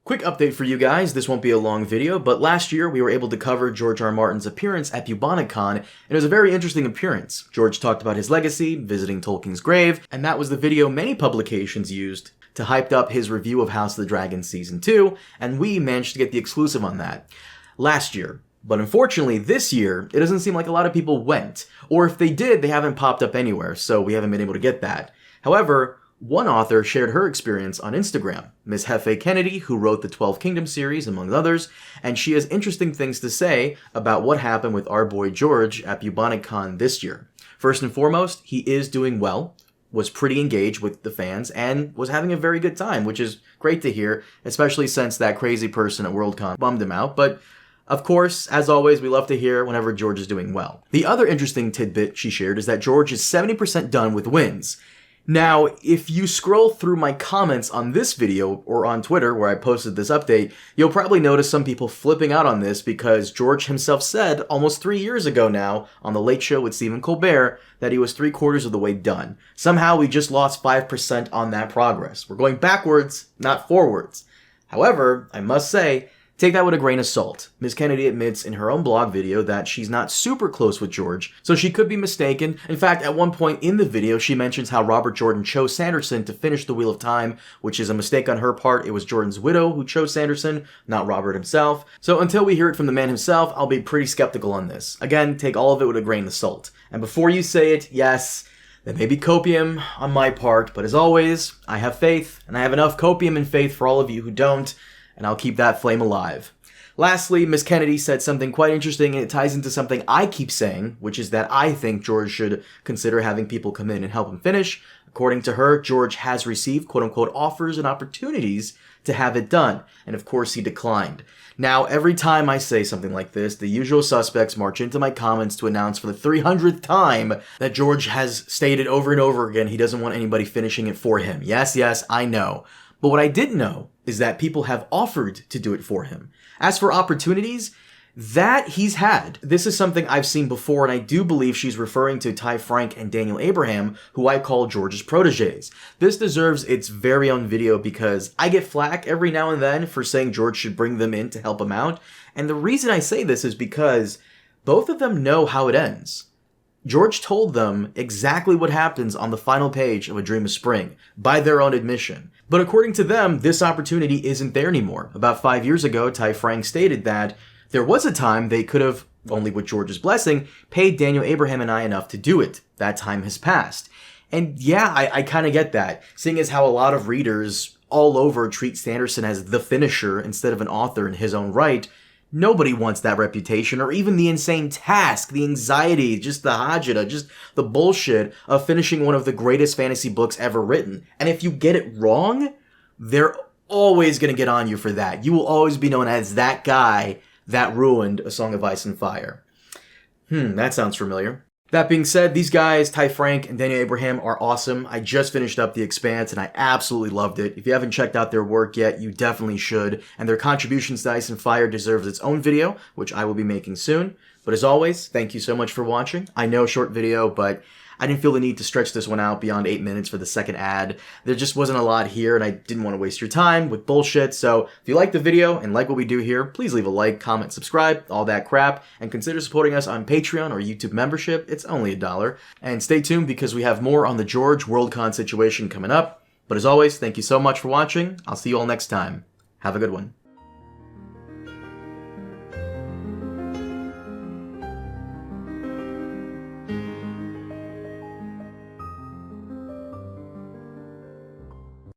Quick update for you guys, this won't be a long video, but last year we were able to cover George R.R. Martin's appearance at Bubonicon, and it was a very interesting appearance. George talked about his legacy, visiting Tolkien's grave, and that was the video many publications used to hype up his review of House of the Dragon Season 2, and we managed to get the exclusive on that last year. But unfortunately, this year, it doesn't seem like a lot of people went, or if they did, they haven't popped up anywhere, so we haven't been able to get that. However, one author shared her experience on Instagram, Ms. Hefe Kennedy, who wrote the 12 Kingdoms series, among others, and she has interesting things to say about what happened with our boy George at Bubonicon this year. First and foremost, he is doing well, was pretty engaged with the fans, and was having a very good time, which is great to hear, especially since that crazy person at Worldcon bummed him out, but of course, as always, we love to hear whenever George is doing well. The other interesting tidbit she shared is that George is 70% done with wins. Now, if you scroll through my comments on this video, or on Twitter where I posted this update, you'll probably notice some people flipping out on this because George himself said almost 3 years ago now, on The Late Show with Stephen Colbert, that he was 3/4 of the way done. Somehow we just lost 5% on that progress. We're going backwards, not forwards. However, I must say, take that with a grain of salt. Ms. Kennedy admits in her own blog video that she's not super close with George, so she could be mistaken. In fact, at one point in the video, she mentions how Robert Jordan chose Sanderson to finish The Wheel of Time, which is a mistake on her part. It was Jordan's widow who chose Sanderson, not Robert himself. So until we hear it from the man himself, I'll be pretty skeptical on this. Again, take all of it with a grain of salt. And before you say it, yes, there may be copium on my part, but as always, I have faith, and I have enough copium and faith for all of you who don't, and I'll keep that flame alive. Lastly, Ms. Kennedy said something quite interesting, and it ties into something I keep saying, which is that I think George should consider having people come in and help him finish. According to her, George has received quote-unquote offers and opportunities to have it done, and of course he declined. Now, every time I say something like this, the usual suspects march into my comments to announce for the 300th time that George has stated over and over again he doesn't want anybody finishing it for him. Yes, I know. But what I didn't know is that people have offered to do it for him. As for opportunities, that he's had. This is something I've seen before, and I do believe she's referring to Ty Frank and Daniel Abraham, who I call George's proteges. This deserves its very own video because I get flack every now and then for saying George should bring them in to help him out, and the reason I say this is because both of them know how it ends. George told them exactly what happens on the final page of A Dream of Spring, by their own admission. But according to them, this opportunity isn't there anymore. About 5 years ago, Ty Frank stated that there was a time they could have, only with George's blessing, paid Daniel Abraham and I enough to do it. That time has passed. And yeah, I kind of get that, seeing as how a lot of readers all over treat Sanderson as the finisher instead of an author in his own right. Nobody wants that reputation, or even the insane task, the anxiety, just the hajita, just the bullshit of finishing one of the greatest fantasy books ever written. And if you get it wrong, they're always going to get on you for that. You will always be known as that guy that ruined A Song of Ice and Fire. That sounds familiar. That being said, these guys, Ty Frank and Daniel Abraham, are awesome. I just finished up The Expanse, and I absolutely loved it. If you haven't checked out their work yet, you definitely should. And their contributions to Ice and Fire deserves its own video, which I will be making soon. But as always, thank you so much for watching. I know, short video, but I didn't feel the need to stretch this one out beyond 8 minutes for the second ad. There just wasn't a lot here, and I didn't want to waste your time with bullshit. So if you like the video and like what we do here, please leave a like, comment, subscribe, all that crap, and consider supporting us on Patreon or YouTube membership. It's only $1. And stay tuned because we have more on the George Worldcon situation coming up. But as always, thank you so much for watching. I'll see you all next time. Have a good one.